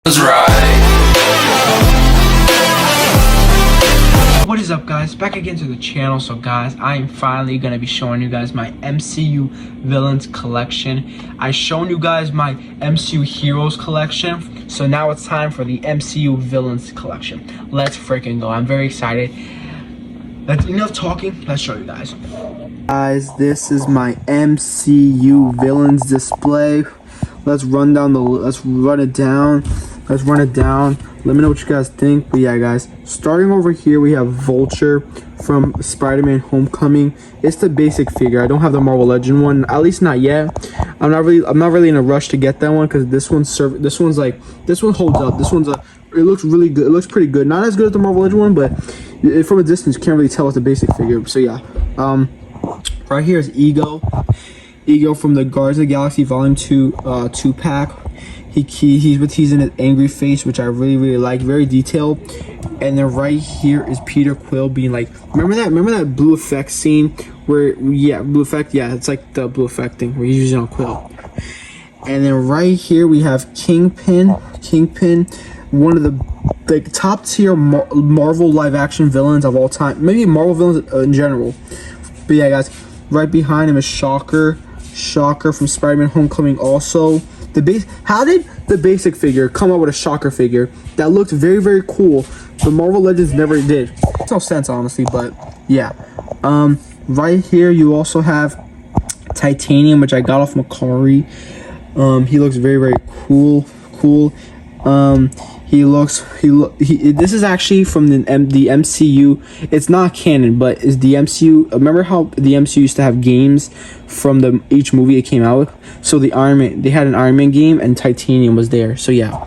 What is up, guys? Back again to the channel. So guys, I am finally gonna be showing you guys my MCU Villains Collection. I shown you guys my MCU Heroes Collection, so now it's time for the MCU Villains Collection. Let's freaking go. I'm very excited. That's enough talking. Let's show you guys. Guys, this is my MCU Villains display. Let's run it down. Let me know what you guys think. But yeah, guys, starting over here, we have Vulture from Spider-Man Homecoming. It's the basic figure. I don't have the Marvel Legend one, at least not yet. I'm not really in a rush to get that one because this one holds up. It looks really good. It looks pretty good. Not as good as the Marvel Legend one, but from a distance, you can't really tell it's a basic figure. So yeah, right here is Ego from the Guardians of the Galaxy Volume 2 2-pack. He's in an angry face, which I really like, very detailed. And then right here is Peter Quill being like, remember that blue effect scene where blue effect, it's like the blue effect thing where he's using on Quill. And then right here we have Kingpin, one of the top tier Marvel live action villains of all time, maybe Marvel villains in general. But yeah, guys, right behind him is Shocker from Spider-Man Homecoming also. How did the basic figure come up with a Shocker figure that looked very cool? The Marvel Legends never did. Makes no sense, honestly, but yeah. Right here you also have Titanium, which I got off Macari. He looks very cool. This is actually from the MCU. It's not canon, but is the MCU. Remember how the MCU used to have games from each movie it came out with? So they had an Iron Man game, and Titanium was there. So yeah,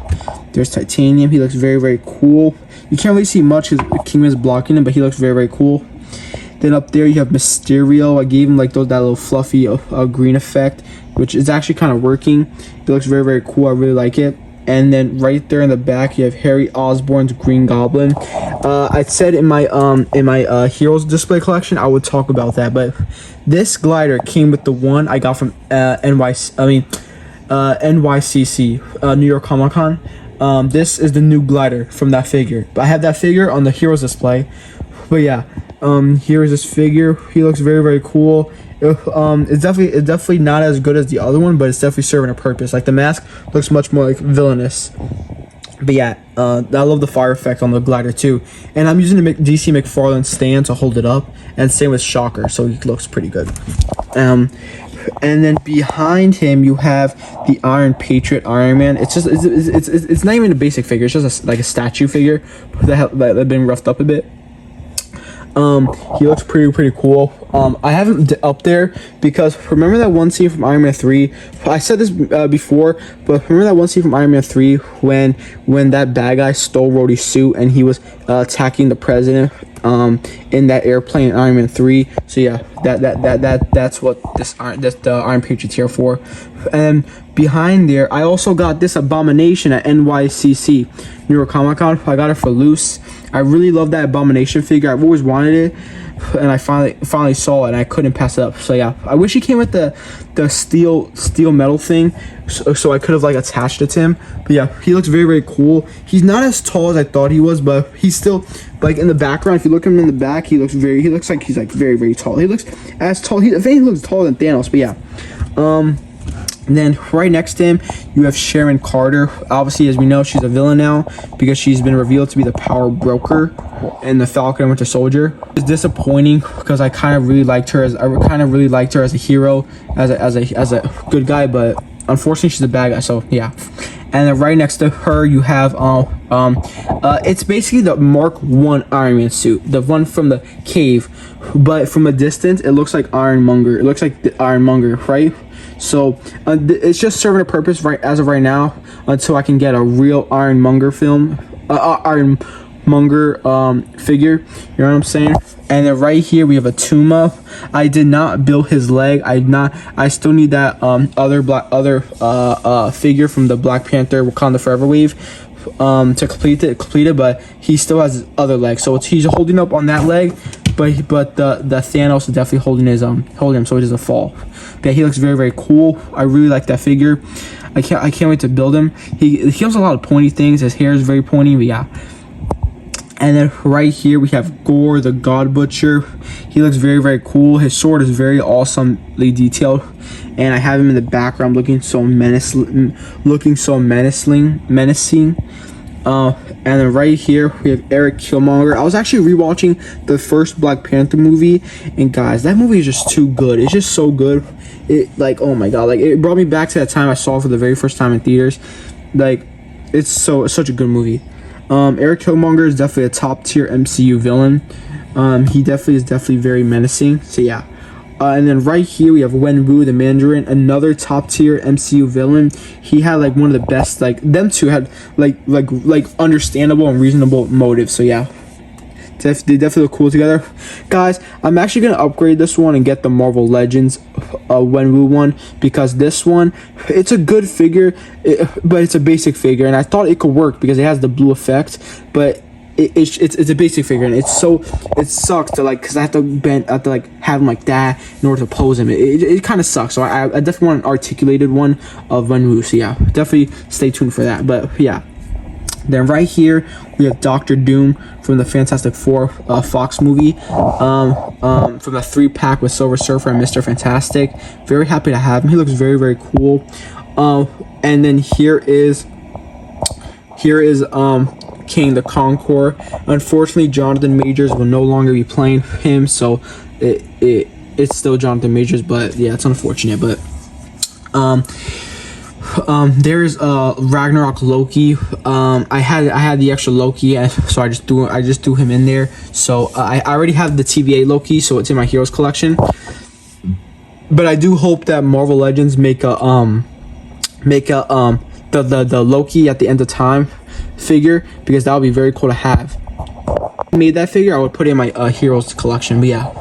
there's Titanium. He looks very cool. You can't really see much because Kingman's blocking him, but he looks very cool. Then up there you have Mysterio. I gave him like that little fluffy green effect, which is actually kind of working. It looks very cool. I really like it. And then right there in the back, you have Harry Osborn's Green Goblin. I said in my Heroes display collection, I would talk about that, but this glider came with the one I got from NYCC, New York Comic Con. This is the new glider from that figure. But I have that figure on the Heroes display. But yeah, here is this figure. He looks very cool. It's definitely not as good as the other one, but it's definitely serving a purpose. Like the mask looks much more like villainous. But yeah, I love the fire effect on the glider too. And I'm using the DC McFarlane stand to hold it up, and same with Shocker, so he looks pretty good. And then behind him you have the Iron Patriot Iron Man. It's not even a basic figure. It's just like a statue figure that had been roughed up a bit. He looks pretty cool. I have him up there because remember that one scene from Iron Man 3? I said this before, but remember that one scene from Iron Man 3 when that bad guy stole Rhodey's suit and he was attacking the president in that airplane in Iron Man 3. So yeah, that's what the Iron Patriot's here for. And behind there, I also got this Abomination at NYCC, New York Comic Con. I got it for loose. I really love that Abomination figure. I've always wanted it, and I finally saw it, and I couldn't pass it up. So yeah, I wish he came with the steel metal thing, so I could have like attached it to him. But yeah, he looks very cool. He's not as tall as I thought he was, but he's still like in the background. If you look at him in the back, he looks like he's like very tall. He looks as tall. If anything, he looks taller than Thanos. But yeah, and then right next to him, you have Sharon Carter. Obviously, as we know, she's a villain now because she's been revealed to be the power broker in the Falcon and Winter Soldier. It's disappointing because I kind of really liked her as a hero, as a good guy, but unfortunately, she's a bad guy. So yeah. And then right next to her, you have it's basically the Mark 1 Iron Man suit, the one from the cave, but from a distance, it looks like Ironmonger. It looks like the Ironmonger, right? So it's just serving a purpose as of right now until I can get a real Ironmonger figure. You know what I'm saying? And then right here we have a Tuma. I did not build his leg. I still need that other figure from the Black Panther Wakanda Forever wave to complete it, but he still has his other leg, so he's holding up on that leg, but the Thanos is definitely holding him, so it doesn't fall. But he looks very cool. I really like that figure. I can't wait to build him. He has a lot of pointy things. His hair is very pointy, but yeah. And then right here we have Gore the God Butcher. He looks very, very cool. His sword is very awesomely detailed, and I have him in the background looking so menacing. And then right here we have Eric Killmonger. I was actually rewatching the first Black Panther movie, and guys, that movie is just too good. It's just so good. It, like, oh my god, like, it brought me back to that time I saw it for the very first time in theaters. Like, it's such a good movie. Eric Killmonger is definitely a top tier MCU villain. He is definitely very menacing. So yeah. And then right here we have Wenwu the Mandarin, another top tier MCU villain. He had like one of the best, like, them two had like understandable and reasonable motives. So yeah, they definitely look cool together. Guys, I'm actually gonna upgrade this one and get the Marvel Legends Wenwu one, because this one, it's a good figure, but it's a basic figure, and I thought it could work because it has the blue effect, but it's a basic figure, and it sucks to, like, because I have to like have him like that in order to pose him. It kind of sucks. So I definitely want an articulated one of Wenwu. So yeah, definitely stay tuned for that. But yeah, then right here we have Doctor Doom from the Fantastic Four Fox movie, from the 3-pack with Silver Surfer and Mr. Fantastic. Very happy to have him. He looks very, very cool. And then here is King the Conqueror. Unfortunately, Jonathan Majors will no longer be playing him, so it's still Jonathan Majors, but yeah, it's unfortunate. But there's Ragnarok Loki. I had the extra Loki, so I just threw him in there. So I already have the TVA Loki, so it's in my Heroes collection. But I do hope that Marvel Legends make a the Loki at the end of time figure, because that would be very cool to have. If I made that figure, I would put it in my Heroes collection. But yeah,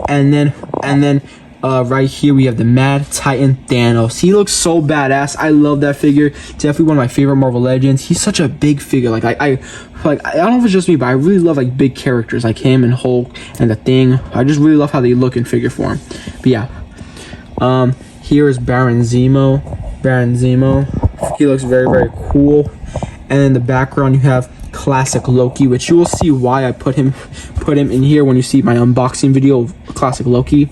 and then right here we have the Mad Titan Thanos. He looks so badass. I love that figure. Definitely one of my favorite Marvel Legends. He's such a big figure. Like I don't know if it's just me, but I really love like big characters like him and Hulk and the Thing. I just really love how they look in figure form. But yeah, here is Baron Zemo. He looks very, very cool. And in the background you have Classic Loki, which you will see why I put him in here when you see my unboxing video of Classic Loki.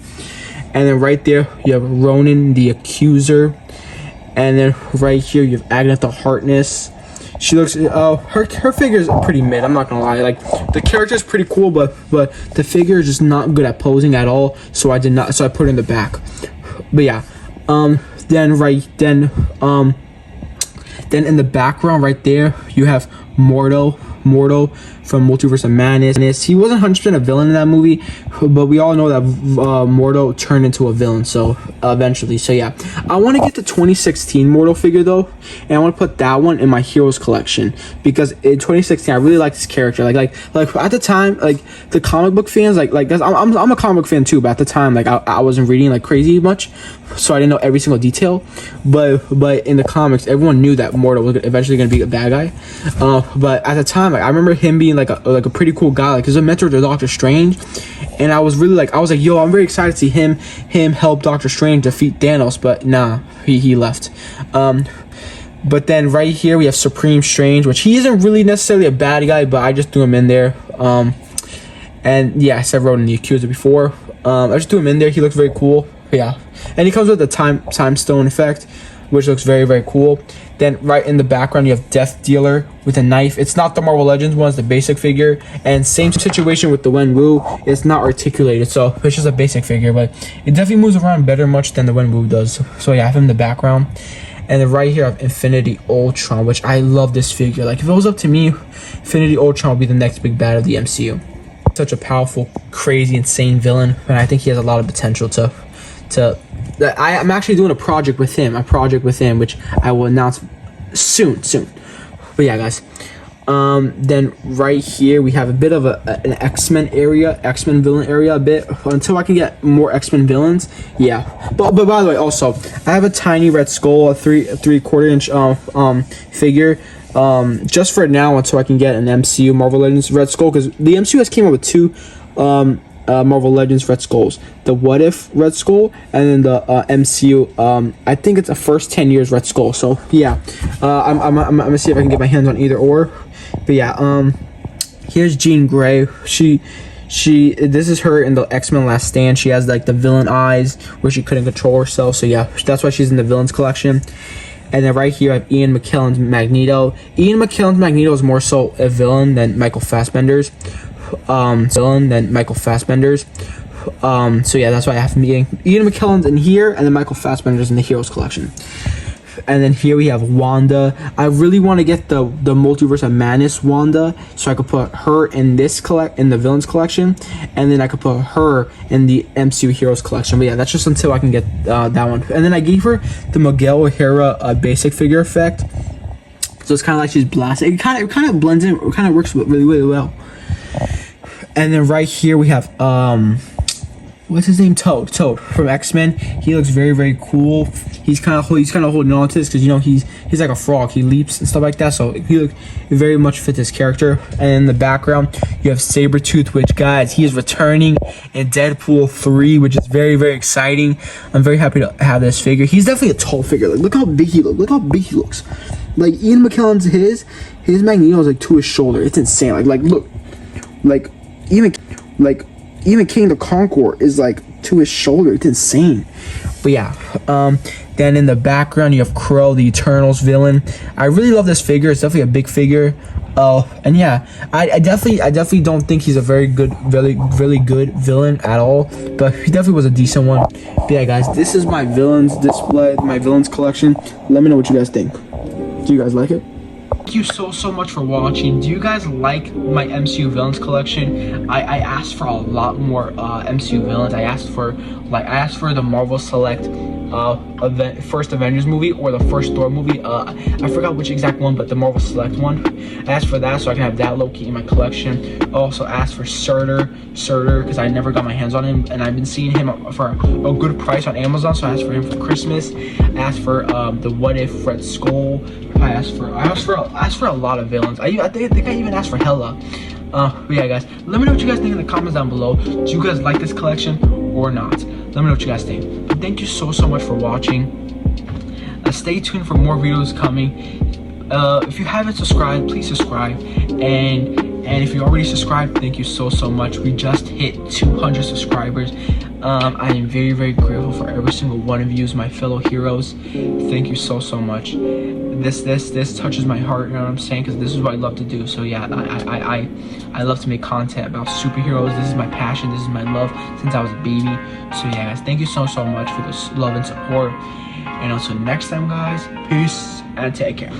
And then right there you have Ronan the Accuser. And then right here you have Agatha Harkness. She looks her figure is pretty mid, I'm not gonna lie. Like, the character is pretty cool, but the figure is just not good at posing at all, so I put it in the back. But yeah, then in the background right there you have Mordo from Multiverse of Madness. He wasn't 100% a villain in that movie, but we all know that Mordo turned into a villain, so eventually. So yeah, I want to get the 2016 Mordo figure though, and I want to put that one in my Heroes collection, because in 2016 I really liked this character. Like at the time, like the comic book fans, I'm a comic book fan too, but at the time, like I wasn't reading like crazy much, so I didn't know every single detail. But in the comics, everyone knew that Mordo was eventually going to be a bad guy. But at the time, like, I remember him being like a pretty cool guy. Like, he's a mentor to Doctor Strange, and I was like, yo, I'm very excited to see him help Doctor Strange defeat Thanos. But nah, he left. But then right here we have Supreme Strange, which he isn't really necessarily a bad guy, but I just threw him in there. And yeah, I said Ronan the Accuser before. I just threw him in there. He looks very cool. Yeah, and he comes with the time stone effect, which looks very, very cool. Then right in the background you have Death Dealer with a knife. It's not the Marvel Legends one, it's the basic figure. And same situation with the Wenwu. It's not articulated, so it's just a basic figure, but it definitely moves around better much than the Wenwu does. So yeah, I have him in the background. And then right here I have Infinity Ultron, which I love this figure. Like, if it was up to me, Infinity Ultron would be the next big bad of the MCU. Such a powerful, crazy, insane villain, and I think he has a lot of potential to I'm actually doing a project with him, which I will announce soon. But yeah, guys, then right here we have a bit of an X-Men villain area a bit, until I can get more X-Men villains. Yeah, but by the way, also I have a tiny Red Skull, a 3/4 inch figure, just for now, until I can get an MCU Marvel Legends Red Skull, because the MCU has came up with two Marvel Legends Red Skulls, the What If Red Skull, and then the MCU. I think it's a first 10 years Red Skull. So yeah, I'm gonna see if I can get my hands on either or. But yeah, here's Jean Grey. This is her in the X-Men Last Stand. She has like the villain eyes where she couldn't control herself. So yeah, that's why she's in the Villains Collection. And then right here I have Ian McKellen's Magneto. Ian McKellen's Magneto is more so a villain than Michael Fassbender's. So yeah, that's why I have Ian McKellen's in here, and then Michael Fassbender's in the Heroes Collection. And then here we have Wanda. I really want to get the Multiverse of Madness Wanda, so I could put her in this in the Villains Collection, and then I could put her in the MCU Heroes Collection. But yeah, that's just until I can get that one. And then I gave her the Miguel O'Hara basic figure effect, so it's kind of like she's blasted. It kind of blends in. It kind of works really well. And then right here we have what's his name? Toad from X-Men. He looks very cool. He's kind of holding on to this because, you know, he's like a frog. He leaps and stuff like that. So he very much fits his character. And in the background, you have Sabretooth, which, guys, he is returning in Deadpool 3, which is very exciting. I'm very happy to have this figure. He's definitely a tall figure. Like, look how big he looks. Look how big he looks. Like, Ian McKellen's his Magneto is like to his shoulder. It's insane. Like look, like even King the Conqueror is like to his shoulder. It's insane. But yeah, then in the background you have Crow, the Eternals villain. I really love this figure. It's definitely a big figure. And yeah, I definitely don't think he's a very good, really good villain at all, but he definitely was a decent one. But yeah, guys, this is my villains display, my villains collection. Let me know what you guys think. Do you guys like it? Thank you so much for watching. Do you guys like my MCU Villains collection? I asked for a lot more MCU villains. I asked for the Marvel Select first Avengers movie or the first Thor movie. I forgot which exact one, but the Marvel Select one. I asked for that so I can have that low-key in my collection. I also asked for Surtur because I never got my hands on him, and I've been seeing him for a good price on Amazon, so I asked for him for Christmas. I asked for the What If Red Skull. I asked for a lot of villains. I think I even asked for Hela. But yeah, guys, let me know what you guys think in the comments down below. Do you guys like this collection or not? Let me know what you guys think. But thank you so much for watching. Stay tuned for more videos coming. If you haven't subscribed, please subscribe. And if you already subscribed, thank you so much. We just hit 200 subscribers. I am very grateful for every single one of you as my fellow heroes. Thank you so much. This touches my heart, you know what I'm saying, because this is what I love to do. So yeah, I love to make content about superheroes. This is my passion, this is my love since I was a baby. So yeah, guys, thank you so much for this love and support. And until next time, guys, peace and take care.